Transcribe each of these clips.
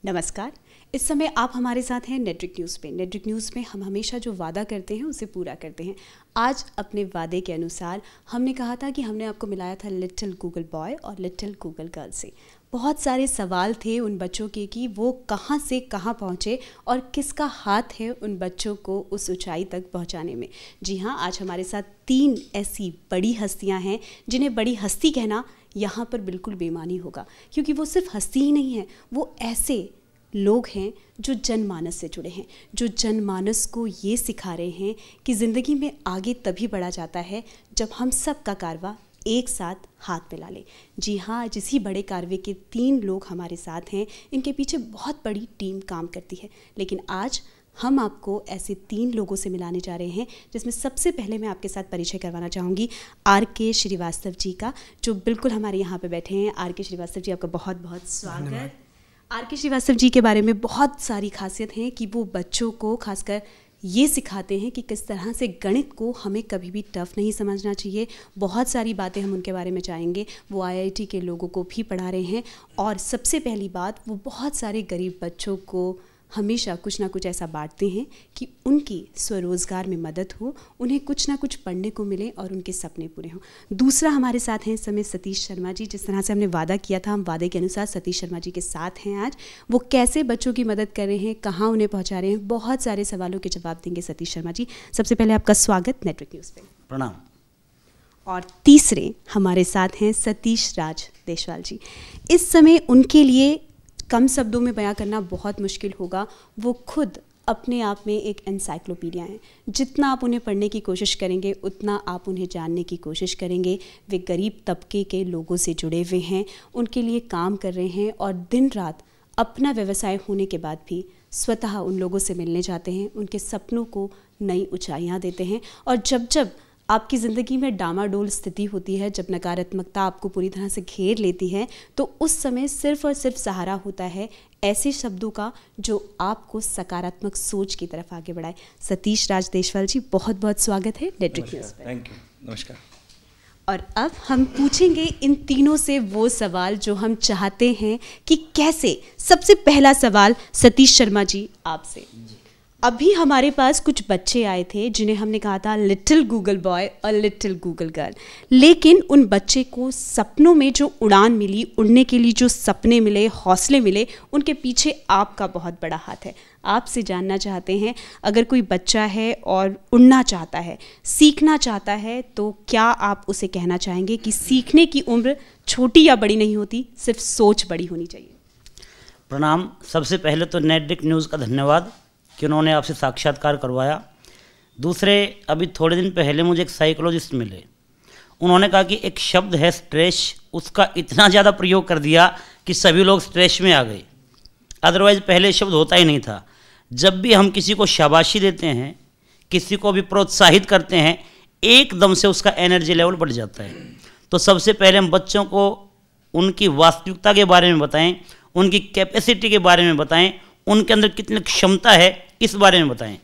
नमस्कार। इस समय आप हमारे साथ हैं नेटरिक न्यूज़ पे। नेटरिक न्यूज़ में हम हमेशा जो वादा करते हैं उसे पूरा करते हैं। आज अपने वादे के अनुसार हमने कहा था कि हमने आपको मिलाया था लिटिल गूगल बॉय और लिटिल गूगल गर्ल से। बहुत सारे सवाल थे उन बच्चों के कि वो कहाँ से कहाँ पहुँचे और किसका हाथ है उन बच्चों को उस ऊंचाई तक पहुँचाने में। जी हाँ, आज हमारे साथ 3 ऐसी बड़ी हस्तियाँ हैं जिन्हें बड़ी हस्ती कहना यहाँ पर बिल्कुल बेमानी होगा, क्योंकि वो सिर्फ हस्ती ही नहीं है, वो ऐसे लोग हैं जो जनमानस से जुड़े हैं, जो जनमानस को ये सिखा रहे हैं कि ज़िंदगी में आगे तभी बढ़ा जाता है जब हम सब का कारवा एक साथ हाथ मिला लें। जी हाँ, आज इसी बड़े कारवे के 3 लोग हमारे साथ हैं। इनके पीछे बहुत बड़ी टीम काम करती है, लेकिन आज हम आपको ऐसे 3 लोगों से मिलाने जा रहे हैं, जिसमें सबसे पहले मैं आपके साथ परिचय करवाना चाहूँगी आर.के. श्रीवास्तव जी का, जो बिल्कुल हमारे यहाँ पे बैठे हैं। आर.के. श्रीवास्तव जी, आपका बहुत बहुत स्वागत। आर.के. श्रीवास्तव जी के बारे में बहुत सारी खासियत हैं कि वो बच्चों को खासकर ये सिखाते हैं कि किस तरह से गणित को हमें कभी भी टफ नहीं समझना चाहिए। बहुत सारी बातें हम उनके बारे में चाहेंगे। वो आईआईटी के लोगों को भी पढ़ा रहे हैं, और सबसे पहली बात, वो बहुत सारे गरीब बच्चों को हमेशा कुछ ना कुछ ऐसा बांटते हैं कि उनकी स्वरोजगार में मदद हो, उन्हें कुछ ना कुछ पढ़ने को मिले और उनके सपने पूरे हों। दूसरा हमारे साथ हैं इस समय सतीश शर्मा जी। जिस तरह से हमने वादा किया था, हम वादे के अनुसार सतीश शर्मा जी के साथ हैं आज। वो कैसे बच्चों की मदद कर रहे हैं, कहाँ उन्हें पहुँचा रहे हैं, बहुत सारे सवालों के जवाब देंगे सतीश शर्मा जी। सबसे पहले आपका स्वागत नेटरिक न्यूज़ पे। प्रणाम। और तीसरे हमारे साथ हैं सतीश राज देशवाल जी। इस समय उनके लिए कम शब्दों में बयां करना बहुत मुश्किल होगा। वो खुद अपने आप में एक एनसाइक्लोपीडिया हैं। जितना आप उन्हें पढ़ने की कोशिश करेंगे, उतना आप उन्हें जानने की कोशिश करेंगे। वे गरीब तबके के लोगों से जुड़े हुए हैं, उनके लिए काम कर रहे हैं, और दिन रात अपना व्यवसाय होने के बाद भी स्वतः उन लोगों से मिलने जाते हैं, उनके सपनों को नई ऊंचाइयां देते हैं। और जब जब आपकी ज़िंदगी में डामाडोल स्थिति होती है, जब नकारात्मकता आपको पूरी तरह से घेर लेती है, तो उस समय सिर्फ और सिर्फ सहारा होता है ऐसे शब्दों का जो आपको सकारात्मक सोच की तरफ आगे बढ़ाए। सतीश राज देशवाल जी, बहुत बहुत स्वागत है नेटरिक न्यूज़ पे। Thank you. नमस्कार। और अब हम पूछेंगे इन तीनों से वो सवाल जो हम चाहते हैं कि कैसे। सबसे पहला सवाल सतीश शर्मा जी आपसे। अभी हमारे पास कुछ बच्चे आए थे जिन्हें हमने कहा था लिटिल गूगल बॉय और लिटिल गूगल गर्ल, लेकिन उन बच्चे को सपनों में जो उड़ान मिली, उड़ने के लिए जो सपने मिले, हौसले मिले, उनके पीछे आपका बहुत बड़ा हाथ है। आपसे जानना चाहते हैं, अगर कोई बच्चा है और उड़ना चाहता है, सीखना चाहता है, तो क्या आप उसे कहना चाहेंगे कि सीखने की उम्र छोटी या बड़ी नहीं होती, सिर्फ सोच बड़ी होनी चाहिए? प्रणाम। सबसे पहले तो नेटरिक न्यूज़ का धन्यवाद कि उन्होंने आपसे साक्षात्कार करवाया। दूसरे, अभी थोड़े दिन पहले मुझे एक साइकोलॉजिस्ट मिले। उन्होंने कहा कि एक शब्द है स्ट्रेस, उसका इतना ज़्यादा प्रयोग कर दिया कि सभी लोग स्ट्रेस में आ गए। अदरवाइज़ पहले शब्द होता ही नहीं था। जब भी हम किसी को शाबाशी देते हैं, किसी को भी प्रोत्साहित करते हैं, एकदम से उसका एनर्जी लेवल बढ़ जाता है। तो सबसे पहले हम बच्चों को उनकी वास्तविकता के बारे में बताएं, उनकी कैपेसिटी के बारे में बताएं, उनके अंदर कितनी क्षमता है इस बारे में बताएं।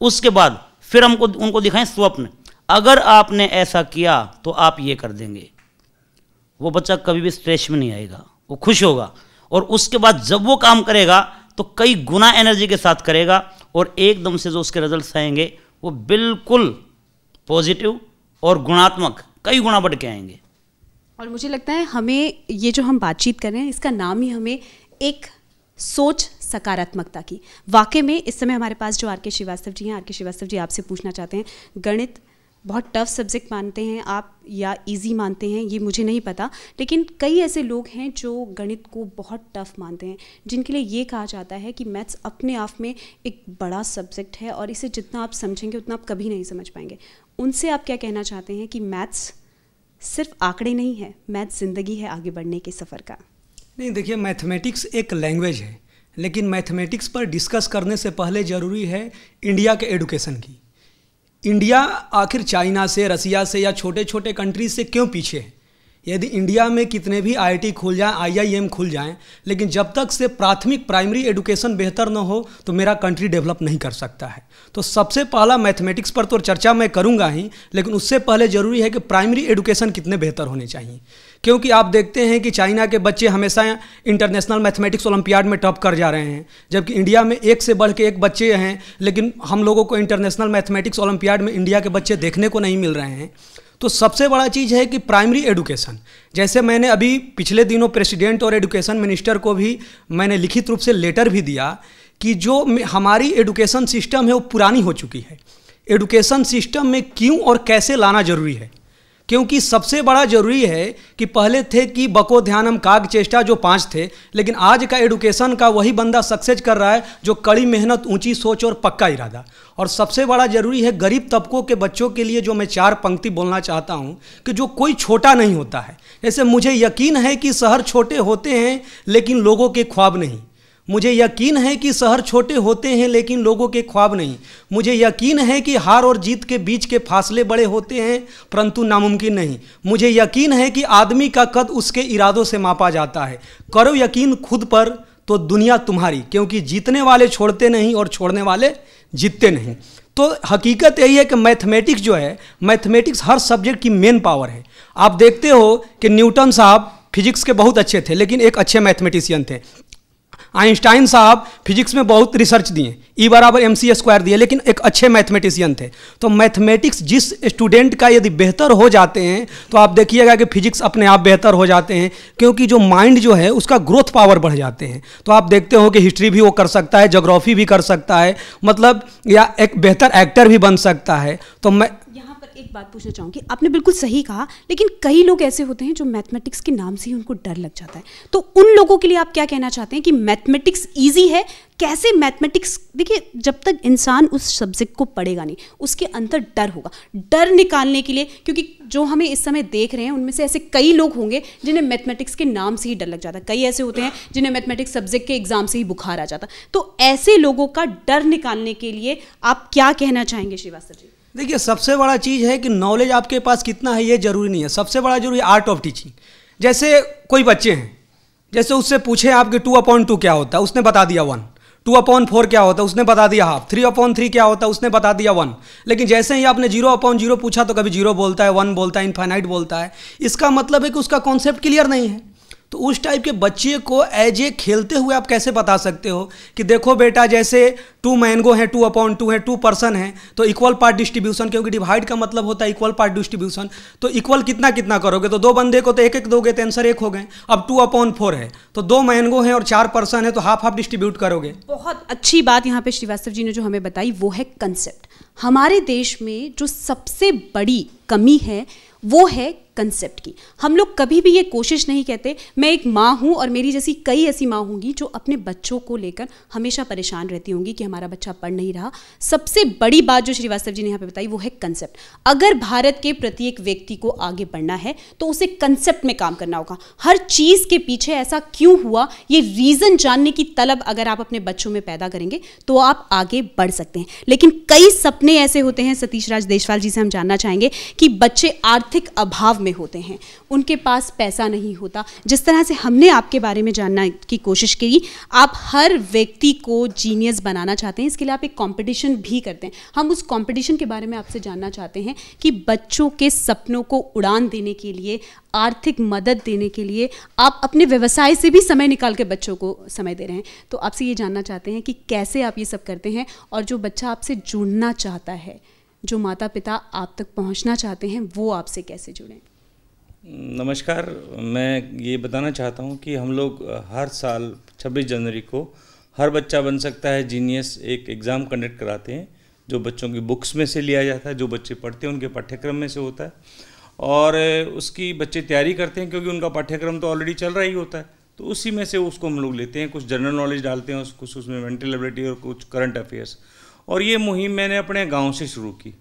उसके बाद फिर उनको दिखाएं स्वप्न। अगर आपने ऐसा किया तो आप ये कर देंगे। वो बच्चा कभी भी स्ट्रेस में नहीं आएगा, वो खुश होगा, और उसके बाद जब वो काम करेगा तो कई गुना एनर्जी के साथ करेगा, और एकदम से जो उसके रिजल्ट्स आएंगे वो बिल्कुल पॉजिटिव और गुणात्मक कई गुना बढ़ के आएंगे। और मुझे लगता है हमें ये जो हम बातचीत कर रहे हैं, इसका नाम ही हमें एक सोच सकारात्मकता की। वाकई में इस समय हमारे पास जो आर.के. श्रीवास्तव जी हैं, आर.के. श्रीवास्तव जी आपसे पूछना चाहते हैं, गणित बहुत टफ सब्जेक्ट मानते हैं आप या इजी मानते हैं, ये मुझे नहीं पता, लेकिन कई ऐसे लोग हैं जो गणित को बहुत टफ मानते हैं, जिनके लिए ये कहा जाता है कि मैथ्स अपने आप में एक बड़ा सब्जेक्ट है और इसे जितना आप समझेंगे उतना आप कभी नहीं समझ पाएंगे। उनसे आप क्या कहना चाहते हैं कि मैथ्स सिर्फ आंकड़े नहीं है, मैथ्स ज़िंदगी है आगे बढ़ने के सफ़र का? नहीं, देखिए, मैथमेटिक्स एक लैंग्वेज है, लेकिन मैथमेटिक्स पर डिस्कस करने से पहले ज़रूरी है इंडिया के एडुकेशन की। इंडिया आखिर चाइना से, रसिया से या छोटे छोटे कंट्रीज से क्यों पीछे है? यदि इंडिया में कितने भी आईआईटी खुल जाएं, आईआईएम खुल जाएं, लेकिन जब तक से प्राइमरी एडुकेशन बेहतर न हो तो मेरा कंट्री डेवलप नहीं कर सकता है। तो सबसे पहला मैथमेटिक्स पर तो चर्चा मैं करूंगा ही, लेकिन उससे पहले ज़रूरी है कि प्राइमरी एडुकेशन कितने बेहतर होने चाहिए। क्योंकि आप देखते हैं कि चाइना के बच्चे हमेशा इंटरनेशनल मैथमेटिक्स ओलंपियाड में टॉप कर जा रहे हैं, जबकि इंडिया में एक से बढ़ के एक बच्चे हैं, लेकिन हम लोगों को इंटरनेशनल मैथमेटिक्स ओलंपियाड में इंडिया के बच्चे देखने को नहीं मिल रहे हैं। तो सबसे बड़ा चीज़ है कि प्राइमरी एजुकेशन, जैसे मैंने अभी पिछले दिनों प्रेसिडेंट और एजुकेशन मिनिस्टर को भी मैंने लिखित रूप से लेटर भी दिया कि जो हमारी एजुकेशन सिस्टम है वो पुरानी हो चुकी है। एजुकेशन सिस्टम में क्यों और कैसे लाना जरूरी है, क्योंकि सबसे बड़ा जरूरी है कि पहले थे कि बको ध्यानम काग चेष्टा जो 5 थे, लेकिन आज का एजुकेशन का वही बंदा सक्सेस कर रहा है जो कड़ी मेहनत, ऊंची सोच और पक्का इरादा। और सबसे बड़ा जरूरी है गरीब तबकों के बच्चों के लिए, जो मैं 4 पंक्ति बोलना चाहता हूँ कि जो कोई छोटा नहीं होता है। जैसे मुझे यकीन है कि शहर छोटे होते हैं लेकिन लोगों के ख्वाब नहीं। मुझे यकीन है कि शहर छोटे होते हैं लेकिन लोगों के ख्वाब नहीं। मुझे यकीन है कि हार और जीत के बीच के फासले बड़े होते हैं परंतु नामुमकिन नहीं। मुझे यकीन है कि आदमी का कद उसके इरादों से मापा जाता है। करो यकीन खुद पर तो दुनिया तुम्हारी, क्योंकि जीतने वाले छोड़ते नहीं और छोड़ने वाले जीतते नहीं। तो हकीकत यही है कि मैथमेटिक्स जो है, मैथमेटिक्स हर सब्जेक्ट की मेन पावर है। आप देखते हो कि न्यूटन साहब फिजिक्स के बहुत अच्छे थे लेकिन एक अच्छे मैथमेटिशियन थे। आइंस्टाइन साहब फिजिक्स में बहुत रिसर्च दिए, E=mc² दिए, लेकिन एक अच्छे मैथमेटिशियन थे। तो मैथमेटिक्स जिस स्टूडेंट का यदि बेहतर हो जाते हैं तो आप देखिएगा कि फिजिक्स अपने आप बेहतर हो जाते हैं, क्योंकि जो माइंड जो है उसका ग्रोथ पावर बढ़ जाते हैं। तो आप देखते हो कि हिस्ट्री भी वो कर सकता है, ज्योग्राफी भी कर सकता है, मतलब या एक बेहतर एक्टर भी बन सकता है। तो मैं एक बात पूछना चाहूँगी, आपने बिल्कुल सही कहा, लेकिन कई लोग ऐसे होते हैं जो मैथमेटिक्स के नाम से ही उनको डर लग जाता है। तो उन लोगों के लिए आप क्या कहना चाहते हैं कि मैथमेटिक्स इजी है? कैसे मैथमेटिक्स, देखिए जब तक इंसान उस सब्जेक्ट को पढ़ेगा नहीं उसके अंदर डर होगा। डर निकालने के लिए, क्योंकि जो हमें इस समय देख रहे हैं उनमें से ऐसे कई लोग होंगे जिन्हें मैथमेटिक्स के नाम से ही डर लग जाता है। कई ऐसे होते हैं जिन्हें मैथमेटिक्स सब्जेक्ट के एग्जाम से ही बुखार आ जाता। तो ऐसे लोगों का डर निकालने के लिए आप क्या कहना चाहेंगे श्रीवास्तव जी? देखिए, सबसे बड़ा चीज़ है कि नॉलेज आपके पास कितना है ये जरूरी नहीं है, सबसे बड़ा जरूरी आर्ट ऑफ टीचिंग। जैसे कोई बच्चे हैं, जैसे उससे पूछे आपके 2/2 क्या होता है, उसने बता दिया 1। 2/4 क्या होता है, उसने बता दिया हाफ। 3/3 क्या होता है, उसने बता दिया 1। लेकिन जैसे ही आपने 0/0 पूछा तो कभी 0 बोलता है, 1 बोलता है, इनफाइनाइट बोलता है। इसका मतलब है कि उसका कॉन्सेप्ट क्लियर नहीं है। तो उस टाइप के बच्चे को एज ए खेलते हुए आप कैसे बता सकते हो कि देखो बेटा, जैसे 2 मैंगो हैं, 2/2 है, 2 पर्सन है, तो इक्वल पार्ट डिस्ट्रीब्यूशन, क्योंकि डिवाइड का मतलब होता है इक्वल पार्ट डिस्ट्रीब्यूशन। तो इक्वल कितना कितना करोगे, तो 2 बंदे को तो 1-1 दोगे तो आंसर 1 हो गए। अब 2/4 है तो 2 मैंगो हैं और 4 पर्सन है तो हाफ हाफ डिस्ट्रीब्यूट करोगे। बहुत अच्छी बात यहाँ पे श्रीवास्तव जी ने जो हमें बताई वो है कंसेप्ट। हमारे देश में जो सबसे बड़ी कमी है वो है कंसेप्ट की। हम लोग कभी भी ये कोशिश नहीं कहते। मैं एक माँ हूँ और मेरी जैसी कई ऐसी माँ होंगी जो अपने बच्चों को लेकर हमेशा परेशान रहती होंगी कि हमारा बच्चा पढ़ नहीं रहा। सबसे बड़ी बात जो श्रीवास्तव जी ने यहाँ पे बताई वो है कंसेप्ट। अगर भारत के प्रत्येक व्यक्ति को आगे बढ़ना है तो उसे कंसेप्ट में काम करना होगा। हर चीज़ के पीछे ऐसा क्यों हुआ ये रीज़न जानने की तलब अगर आप अपने बच्चों में पैदा करेंगे तो आप आगे बढ़ सकते हैं। लेकिन कई सपने ऐसे होते हैं, सतीश राज देशवाल जी से हम जानना चाहेंगे कि बच्चे आर्थिक अभाव में होते हैं, उनके पास पैसा नहीं होता। जिस तरह से हमने आपके बारे में जानने की कोशिश की, आप हर व्यक्ति को जीनियस बनाना चाहते हैं, इसके लिए आप एक कंपटीशन भी करते हैं। हम उस कंपटीशन के बारे में आपसे जानना चाहते हैं कि बच्चों के सपनों को उड़ान देने के लिए, आर्थिक मदद देने के लिए आप अपने व्यवसाय से भी समय निकाल के बच्चों को समय दे रहे हैं। तो आपसे ये जानना चाहते हैं कि कैसे आप ये सब करते हैं, और जो बच्चा आपसे जुड़ना चाहता है, जो माता पिता आप तक पहुंचना चाहते हैं, वो आपसे कैसे जुड़ें? नमस्कार, मैं ये बताना चाहता हूँ कि हम लोग हर साल 26 जनवरी को हर बच्चा बन सकता है जीनियस एक एग्ज़ाम कंडक्ट कराते हैं, जो बच्चों की बुक्स में से लिया जाता है, जो बच्चे पढ़ते हैं उनके पाठ्यक्रम में से होता है, और उसकी बच्चे तैयारी करते हैं क्योंकि उनका पाठ्यक्रम तो ऑलरेडी चल रहा ही होता है। तो उसी में से उसको हम लोग लेते हैं, कुछ जनरल नॉलेज डालते हैं, कुछ उसमें मेंटल एबिलिटी और कुछ करंट अफेयर्स। और ये मुहिम मैंने अपने गाँव से शुरू की।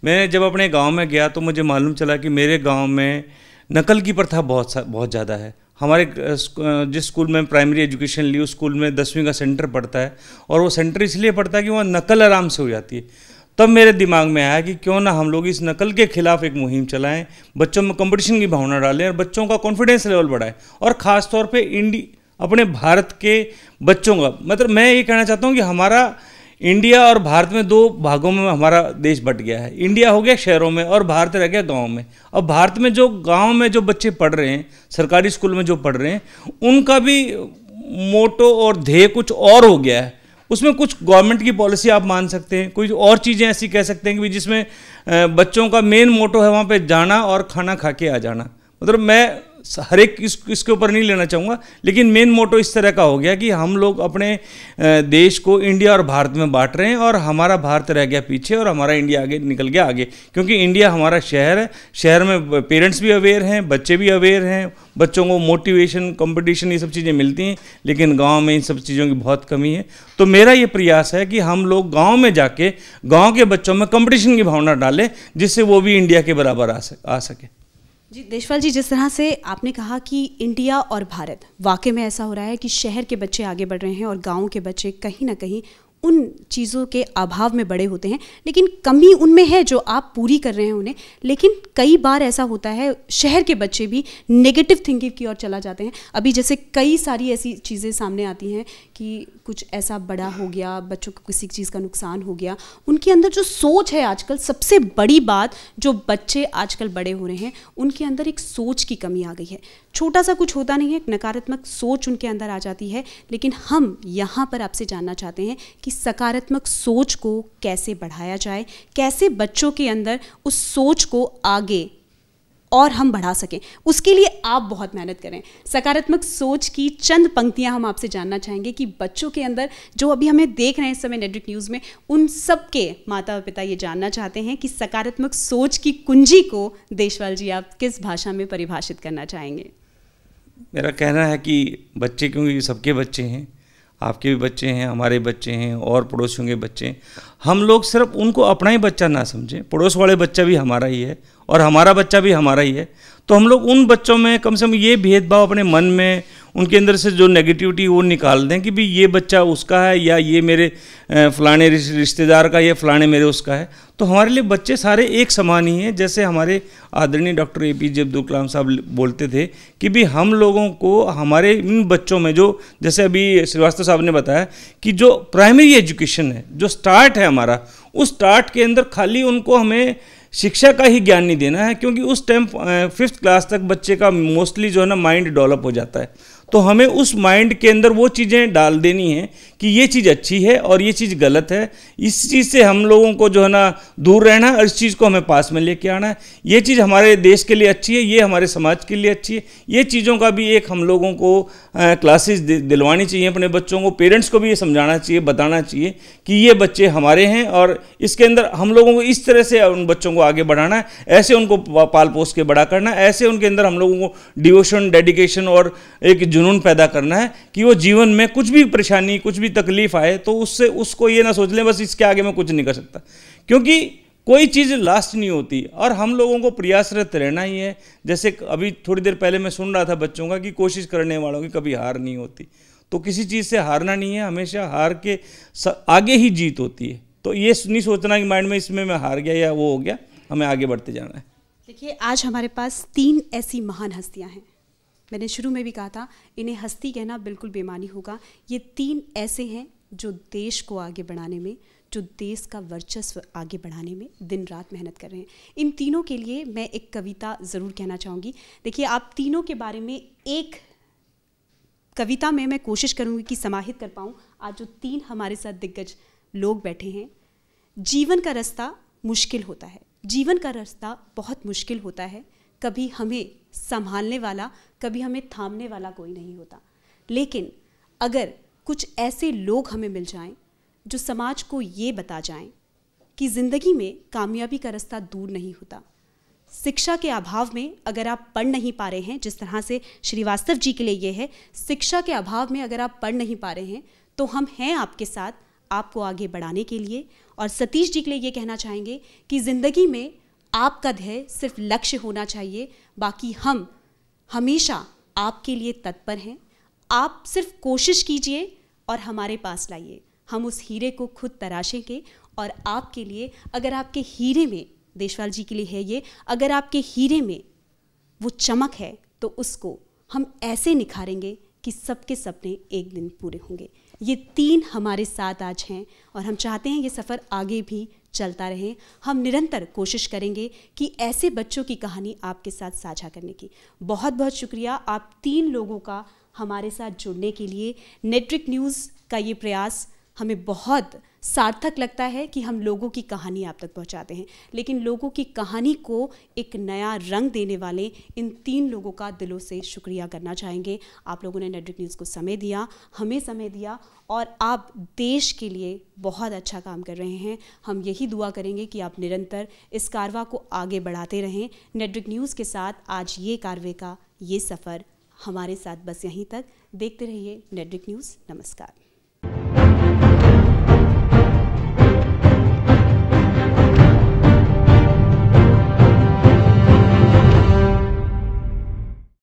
मैं जब अपने गाँव में गया तो मुझे मालूम चला कि मेरे गाँव में नकल की प्रथा बहुत ज़्यादा है। हमारे जिस स्कूल में प्राइमरी एजुकेशन ली उस स्कूल में 10वीं का सेंटर पड़ता है, और वो सेंटर इसलिए पड़ता है कि वहाँ नकल आराम से हो जाती है। तब मेरे दिमाग में आया कि क्यों ना हम लोग इस नकल के खिलाफ एक मुहिम चलाएं, बच्चों में कंपटीशन की भावना डालें और बच्चों का कॉन्फिडेंस लेवल बढ़ाएं, और ख़ास तौर पे अपने भारत के बच्चों का, मतलब मैं ये कहना चाहता हूँ कि हमारा इंडिया और भारत में दो भागों में हमारा देश बट गया है। इंडिया हो गया शहरों में और भारत रह गया गाँव में। अब भारत में जो गाँव में जो बच्चे पढ़ रहे हैं, सरकारी स्कूल में जो पढ़ रहे हैं, उनका भी मोटो और ध्येय कुछ और हो गया है। उसमें कुछ गवर्नमेंट की पॉलिसी आप मान सकते हैं, कोई और चीज़ें ऐसी कह सकते हैं कि जिसमें बच्चों का मेन मोटो है वहाँ पे जाना और खाना खा के आ जाना। मतलब मैं हर एक इसके ऊपर नहीं लेना चाहूँगा, लेकिन मेन मोटो इस तरह का हो गया कि हम लोग अपने देश को इंडिया और भारत में बांट रहे हैं और हमारा भारत रह गया पीछे और हमारा इंडिया आगे निकल गया आगे। क्योंकि इंडिया हमारा शहर है, शहर में पेरेंट्स भी अवेयर हैं, बच्चे भी अवेयर हैं, बच्चों को मोटिवेशन, कंपटीशन, ये सब चीज़ें मिलती हैं, लेकिन गांव में इन सब चीज़ों की बहुत कमी है। तो मेरा ये प्रयास है कि हम लोग गांव में जाके गांव के बच्चों में कंपटीशन की भावना डालें, जिससे वो भी इंडिया के बराबर आ सके। जी देशपाल जी, जिस तरह से आपने कहा कि इंडिया और भारत, वाकई में ऐसा हो रहा है कि शहर के बच्चे आगे बढ़ रहे हैं और गांव के बच्चे कहीं ना कहीं उन चीज़ों के अभाव में बड़े होते हैं, लेकिन कमी उनमें है जो आप पूरी कर रहे हैं उन्हें। लेकिन कई बार ऐसा होता है शहर के बच्चे भी नेगेटिव थिंकिंग की ओर चला जाते हैं। अभी जैसे कई सारी ऐसी चीज़ें सामने आती हैं कि कुछ ऐसा बड़ा हो गया, बच्चों को किसी चीज़ का नुकसान हो गया, उनके अंदर जो सोच है आजकल, सबसे बड़ी बात जो बच्चे आजकल बड़े हो रहे हैं उनके अंदर एक सोच की कमी आ गई है। छोटा सा कुछ होता नहीं है, एक नकारात्मक सोच उनके अंदर आ जाती है। लेकिन हम यहाँ पर आपसे जानना चाहते हैं कि सकारात्मक सोच को कैसे बढ़ाया जाए, कैसे बच्चों के अंदर उस सोच को आगे और हम बढ़ा सकें। उसके लिए आप बहुत मेहनत करें। सकारात्मक सोच की चंद पंक्तियां हम आपसे जानना चाहेंगे कि बच्चों के अंदर जो अभी हमें देख रहे हैं इस समय नेटवर्क न्यूज़ में, उन सब के माता पिता ये जानना चाहते हैं कि सकारात्मक सोच की कुंजी को देशपाल जी आप किस भाषा में परिभाषित करना चाहेंगे? मेरा कहना है कि बच्चे, क्योंकि सबके बच्चे हैं, आपके भी बच्चे हैं, हमारे बच्चे हैं और पड़ोसियों के बच्चे हैं, हम लोग सिर्फ उनको अपना ही बच्चा ना समझें, पड़ोस वाले बच्चा भी हमारा ही है और हमारा बच्चा भी हमारा ही है। तो हम लोग उन बच्चों में कम से कम ये भेदभाव अपने मन में, उनके अंदर से जो नेगेटिविटी वो निकाल दें कि भी ये बच्चा उसका है या ये मेरे फलाने रिश्तेदार का, ये फलाने मेरे उसका है। तो हमारे लिए बच्चे सारे एक समान ही हैं। जैसे हमारे आदरणीय डॉक्टर APJ अब्दुल कलाम साहब बोलते थे कि भी हम लोगों को हमारे इन बच्चों में जो, जैसे अभी श्रीवास्तव साहब ने बताया कि जो प्राइमरी एजुकेशन है, जो स्टार्ट है हमारा, उस स्टार्ट के अंदर खाली उनको हमें शिक्षा का ही ज्ञान नहीं देना है, क्योंकि उस टाइम 5th क्लास तक बच्चे का मोस्टली जो है ना माइंड डेवलप हो जाता है। तो हमें उस माइंड के अंदर वो चीज़ें डाल देनी है कि ये चीज़ अच्छी है और ये चीज़ गलत है। इस चीज़ से हम लोगों को जो है ना दूर रहना है और इस चीज़ को हमें पास में लेके आना है। ये चीज़ हमारे देश के लिए अच्छी है, ये हमारे समाज के लिए अच्छी है। ये चीज़ों का भी एक हम लोगों को क्लासेस दिलवानी चाहिए अपने बच्चों को। पेरेंट्स को भी ये समझाना चाहिए, बताना चाहिए कि ये बच्चे हमारे हैं और इसके अंदर हम लोगों को इस तरह से उन बच्चों को आगे बढ़ाना है, ऐसे उनको पाल पोस के बड़ा करना है, ऐसे उनके अंदर हम लोगों को डिवोशन, डेडिकेशन और एक जुनून पैदा करना है कि वो जीवन में कुछ भी परेशानी, कुछ भी तकलीफ आए तो उससे उसको ये ना सोच लें बस इसके आगे मैं कुछ नहीं कर सकता, क्योंकि कोई चीज़ लास्ट नहीं होती और हम लोगों को प्रयासरत रहना ही है। जैसे अभी थोड़ी देर पहले मैं सुन रहा था बच्चों का कि कोशिश करने वालों की कभी हार नहीं होती। तो किसी चीज़ से हारना नहीं है, हमेशा हार के आगे ही जीत होती है। तो ये नहीं सोचना कि माइंड में इसमें मैं हार गया या वो हो गया, हमें आगे बढ़ते जाना है। देखिए, आज हमारे पास 3 ऐसी महान हस्तियाँ हैं। मैंने शुरू में भी कहा था इन्हें हस्ती कहना बिल्कुल बेमानी होगा। ये 3 ऐसे हैं जो देश को आगे बढ़ाने में, जो देश का वर्चस्व आगे बढ़ाने में दिन रात मेहनत कर रहे हैं। इन तीनों के लिए मैं एक कविता ज़रूर कहना चाहूँगी। देखिए, आप तीनों के बारे में एक कविता में मैं कोशिश करूँगी कि समाहित कर पाऊँ आज जो 3 हमारे साथ दिग्गज लोग बैठे हैं। जीवन का रास्ता मुश्किल होता है, जीवन का रास्ता बहुत मुश्किल होता है। कभी हमें संभालने वाला, कभी हमें थामने वाला कोई नहीं होता। लेकिन अगर कुछ ऐसे लोग हमें मिल जाएं जो समाज को ये बता जाएं कि ज़िंदगी में कामयाबी का रास्ता दूर नहीं होता। शिक्षा के अभाव में अगर आप पढ़ नहीं पा रहे हैं, जिस तरह से श्रीवास्तव जी के लिए ये है, शिक्षा के अभाव में अगर आप पढ़ नहीं पा रहे हैं तो हम हैं आपके साथ, आपको आगे बढ़ाने के लिए। और सतीश जी के लिए ये कहना चाहेंगे कि ज़िंदगी में आपका ध्येय सिर्फ लक्ष्य होना चाहिए, बाकी हम हमेशा आपके लिए तत्पर हैं। आप सिर्फ कोशिश कीजिए और हमारे पास लाइए, हम उस हीरे को खुद तराशेंगे। और आपके लिए, अगर आपके हीरे में, देशपाल जी के लिए है ये, अगर आपके हीरे में वो चमक है तो उसको हम ऐसे निखारेंगे कि सबके सपने एक दिन पूरे होंगे। ये 3 हमारे साथ आज हैं और हम चाहते हैं ये सफ़र आगे भी चलता रहे। हम निरंतर कोशिश करेंगे कि ऐसे बच्चों की कहानी आपके साथ साझा करने की। बहुत बहुत शुक्रिया आप 3 लोगों का हमारे साथ जुड़ने के लिए। नेट्रिक न्यूज़ का ये प्रयास हमें बहुत सार्थक लगता है कि हम लोगों की कहानी आप तक पहुंचाते हैं, लेकिन लोगों की कहानी को एक नया रंग देने वाले इन 3 लोगों का दिलों से शुक्रिया करना चाहेंगे। आप लोगों ने नेट्रिक न्यूज़ को समय दिया, हमें समय दिया और आप देश के लिए बहुत अच्छा काम कर रहे हैं। हम यही दुआ करेंगे कि आप निरंतर इस कारवां को आगे बढ़ाते रहें। नेट्रिक न्यूज़ के साथ आज ये कारवे का ये सफ़र हमारे साथ बस यहीं तक। देखते रहिए नेट्रिक न्यूज़। नमस्कार।